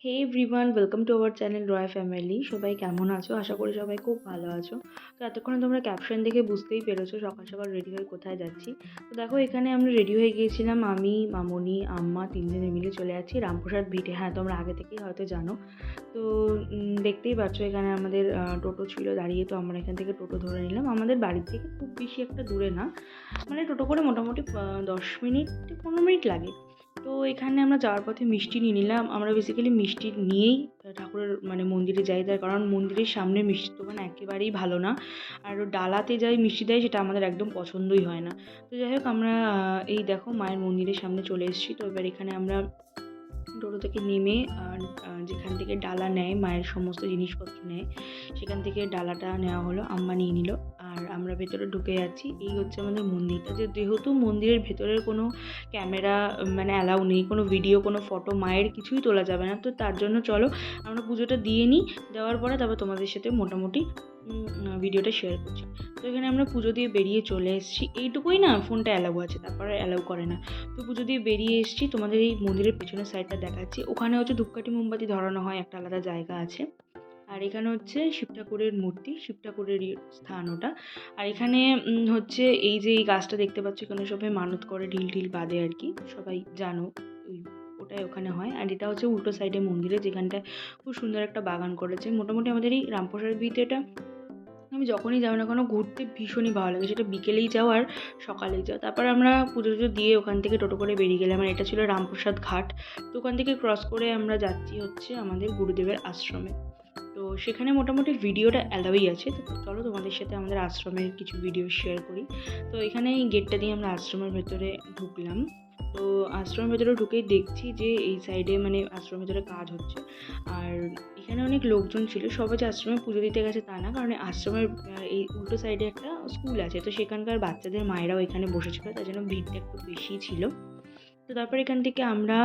Hey everyone, welcome to our channel Roy family. সবাই কেমন আছো? আশা করি সবাই খুব ভালো আছো। তো এতক্ষণে তোমরা ক্যাপশন দেখে বুঝতেই পেরেছো সকাল সকাল রেডি হয়ে কোথায় যাচ্ছি। তো দেখো, এখানে আমরা রেডি হয়ে গিয়েছিলাম, আমি, মামনি, আম্মা তিনজনে মিলে চলে যাচ্ছি রামপ্রসাদ ভিটে। হ্যাঁ, তোমরা আগে থেকেই হয়তো জানো। তো দেখতেই পাচ্ছ এখানে আমাদের টোটো ছিল দাঁড়িয়ে। তো আমরা এখান থেকে টোটো ধরে নিলাম। আমাদের বাড়ির থেকে খুব বেশি একটা দূরে না, মানে টোটো করে মোটামুটি 10 মিনিট 15 মিনিট লাগে। তো এখানে আমরা যাওয়ার পথে মিষ্টি নিয়ে নিলাম। আমরা বেসিক্যালি মিষ্টি নিয়েই ঠাকুরের মানে মন্দিরে যাই, তার কারণ মন্দিরের সামনে মিষ্টির দোকান একেবারেই ভালো না। আর ডালাতে যাই মিষ্টি দেয়, সেটা আমাদের একদম পছন্দই হয় না। তো যাই হোক, আমরা এই দেখো মায়ের মন্দিরের সামনে চলে এসেছি। তো এবার এখানে আমরা টোটো থেকে নেমে যেখান থেকে ডালা নেয়, মায়ের সমস্ত জিনিসপত্র নেয়, সেখান থেকে ডালাটা নেওয়া হলো, আম্মা নিয়ে নিল। আর আমরা ভেতরে ঢুকে যাচ্ছি। এই হচ্ছে আমাদের মন্দিরটা। যেহেতু মন্দিরের ভেতরের কোনো ক্যামেরা মানে অ্যালাউ নেই, কোনো ভিডিও, কোনো ফটো মায়ের কিছুই তোলা যাবে না। তো তার জন্য চলো আমরা পুজোটা দিয়ে নিই। দেওয়ার পরে তারপর তোমাদের সাথে মোটামুটি ভিডিওটা শেয়ার করছি। তো এখানে আমরা পুজো দিয়ে বেরিয়ে চলে এসেছি। এইটুকুই না, ফোনটা অ্যালাউ আছে, তারপরে অ্যালাউ করে না। তো পুজো দিয়ে বেরিয়ে এসেছি। তোমাদের এই মন্দিরের পেছনের সাইডটা দেখাচ্ছি। ওখানে হচ্ছে ধূপকাঠি মোমবাতি ধরানো হয়, একটা আলাদা জায়গা আছে। আর এখানে হচ্ছে শিব ঠাকুরের মূর্তি, শিব ঠাকুরেরই স্থান ওটা। আর এখানে হচ্ছে এই যে এই গাছটা দেখতে পাচ্ছ, এখানে সবাই মানত করে, ঢিল ঢিল বাঁধে আর কি, সবাই জানো। ওই ওটাই ওখানে হয়। আর এটা হচ্ছে উল্টো সাইডে মন্দিরে, যেখানটায় খুব সুন্দর একটা বাগান করেছে। মোটামুটি আমাদের এই রামপ্রসাদ ভিটেটা আমি যখনই যাও না কেন ঘুরতে ভীষণই ভালো লাগে, সেটা বিকেলেই যাও আর সকালেই যাও। তারপর আমরা পুজো টুজো দিয়ে ওখান থেকে টোটো করে বেরিয়ে গেলাম। আর এটা ছিল রামপ্রসাদ ঘাট। তো ওখান থেকে ক্রস করে আমরা যাচ্ছি হচ্ছে আমাদের গুরুদেবের আশ্রমে। তো সেখানে মোটামুটি ভিডিওটা অ্যালাউই আছে। তো চলো তোমাদের সাথে আমাদের আশ্রমের কিছু ভিডিও শেয়ার করি। তো এখানে এই গেটটা দিয়ে আমরা আশ্রমের ভেতরে ঢুকলাম। তো আশ্রমের ভেতরে ঢুকেই দেখছি যে এই সাইডে মানে আশ্রমের ভেতরে কাজ হচ্ছে। আর এখানে অনেক লোকজন ছিল। সবাই যে আশ্রমে পুজো দিতে গেছে তা না, কারণ আশ্রমের এই উল্টো সাইডে একটা স্কুল আছে। তো সেখানকার বাচ্চাদের মায়েরাও এখানে বসেছিল, তার জন্য ভিড়টা একটু বেশিই ছিল। তো তারপর এখান থেকে আমরা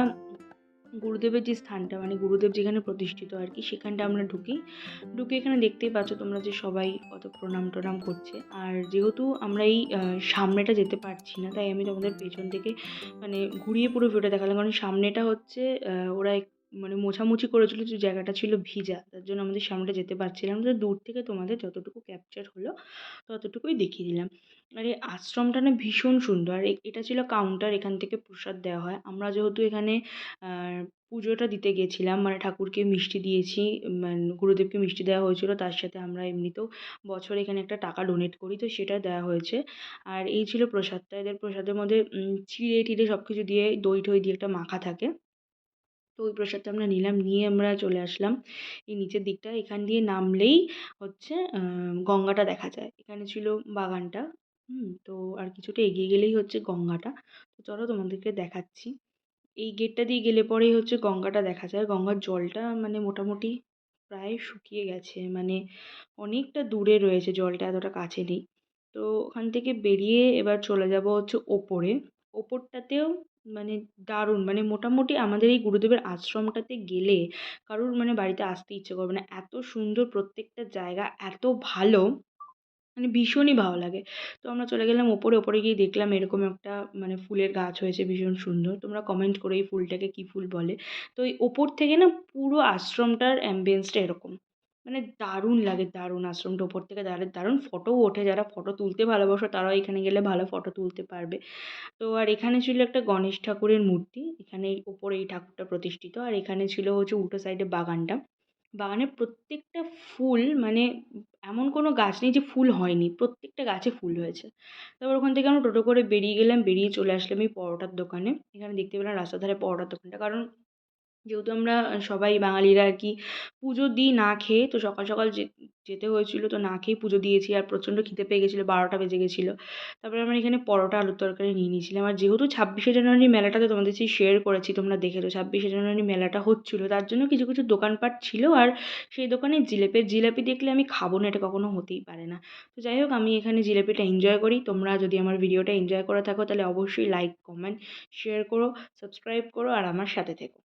গুরুদেবের যে স্থানটা, মানে গুরুদেব যেখানে প্রতিষ্ঠিত আর কি, সেখানটা আমরা ঢুকে এখানে দেখতেই পাচ্ছ তোমরা যে সবাই কত প্রণাম টনাম করছে। আর যেহেতু আমরা এই সামনেটা যেতে পারছি না, তাই আমি তোমাদের পেছন থেকে মানে ঘুরিয়ে পুরো ভিডিওটা দেখালাম, কারণ সামনেটা হচ্ছে ওরা মানে মোছামুছি করেছিল, যে জায়গাটা ছিল ভিজা, তার জন্য আমাদের সামনেটা যেতে পারছিলাম না। তো দূর থেকে তোমাদের যতটুকু ক্যাপচার হলো ততটুকুই দেখিয়ে দিলাম। আর এই আশ্রমটা না ভীষণ সুন্দর। আর এটা ছিল কাউন্টার, এখান থেকে প্রসাদ দেওয়া হয়। আমরা যেহেতু এখানে পুজোটা দিতে গেছিলাম, মানে ঠাকুরকে মিষ্টি দিয়েছি, মানে গুরুদেবকে মিষ্টি দেওয়া হয়েছিল, তার সাথে আমরা এমনিতেও বছরে এখানে একটা টাকা ডোনেট করি, তো সেটা দেওয়া হয়েছে। আর এই ছিল প্রসাদটা। এদের প্রসাদের মধ্যে চিড়ে টিড়ে সব কিছু দিয়ে, দই টই দিয়ে একটা মাখা থাকে। তো ওই প্রসাদটা আমরা নিলাম, নিয়ে আমরা চলে আসলাম এই নিচের দিকটা। এখান দিয়ে নামলেই হচ্ছে গঙ্গাটা দেখা যায়। এখানে ছিল বাগানটা। তো আর কিছুটা এগিয়ে গেলেই হচ্ছে গঙ্গাটা। তো চলো তোমাদেরকে দেখাচ্ছি। এই গেটটা দিয়ে গেলে পরেই হচ্ছে গঙ্গাটা দেখা যায়। গঙ্গার জলটা মানে মোটামুটি প্রায় শুকিয়ে গেছে, মানে অনেকটা দূরে রয়েছে, জলটা এতটা কাছে নেই। তো ওখান থেকে বেরিয়ে এবার চলে যাব হচ্ছে ওপরে। ওপরটাতেও মানে দারুণ, মানে মোটামুটি আমাদের এই গুরুদেবের আশ্রমটাতে গেলে কারোর মানে বাড়িতে আসতে ইচ্ছে করবে না, এত সুন্দর প্রত্যেকটা জায়গা, এত ভালো, মানে ভীষণই ভালো লাগে। তো আমরা চলে গেলাম ওপরে। ওপরে গিয়ে দেখলাম এরকম একটা মানে ফুলের গাছ হয়েছে, ভীষণ সুন্দর। তোমরা কমেন্ট করো এই ফুলটাকে কী ফুল বলে। তো এই ওপর থেকে না পুরো আশ্রমটার অ্যাম্বিয়েন্সটা এরকম, মানে দারুণ লাগে, দারুণ। আশ্রমটা ওপর থেকে দারুণ ফটোও ওঠে। যারা ফটো তুলতে ভালোবাসো তারাও এখানে গেলে ভালো ফটো তুলতে পারবে। তো আর এখানে ছিল একটা গণেশ ঠাকুরের মূর্তি, এখানে ওপরে এই ঠাকুরটা প্রতিষ্ঠিত। আর এখানে ছিল হচ্ছে উল্টো সাইডে বাগানটা। বাগানের প্রত্যেকটা ফুল মানে এমন কোনো গাছ নেই যে ফুল হয়নি, প্রত্যেকটা গাছে ফুল হয়েছে। তারপর ওখান থেকে আমরা টোটো করে বেরিয়ে গেলাম, বেরিয়ে চলে আসলাম এই পরোটার দোকানে। এখানে দেখতে পেলাম রাস্তার ধারে পরোটার দোকানটা, কারণ যেহেতু আমরা সবাই বাঙালিরা আর কি পুজো দিই না খেয়ে, তো সকাল সকাল যেতে হয়েছিল, তো না খেয়ে পুজো দিয়েছি। আর প্রচণ্ড খিদে পেয়ে গেছিলো, 12টা বেজে গেছিলো। তারপরে আমরা এখানে পরোটা আলুর তরকারি নিয়ে নিয়েছিলাম। আর যেহেতু 26শে জানুয়ারি মেলাটাতে তোমাদের সেই শেয়ার করেছি, তোমরা দেখেছো 26শে জানুয়ারি মেলাটা হচ্ছিলো, তার জন্য কিছু কিছু দোকানপাট ছিল। আর সেই দোকানে জিলেপি দেখলে আমি খাবো না, এটা কখনো হতেই পারে না। তো যাই হোক, আমি এখানে জিলেপিটা এনজয় করি। তোমরা যদি আমার ভিডিওটা এনজয় করে থাকো তাহলে অবশ্যই লাইক, কমেন্ট, শেয়ার করো, সাবস্ক্রাইব করো আর আমার সাথে থেকো।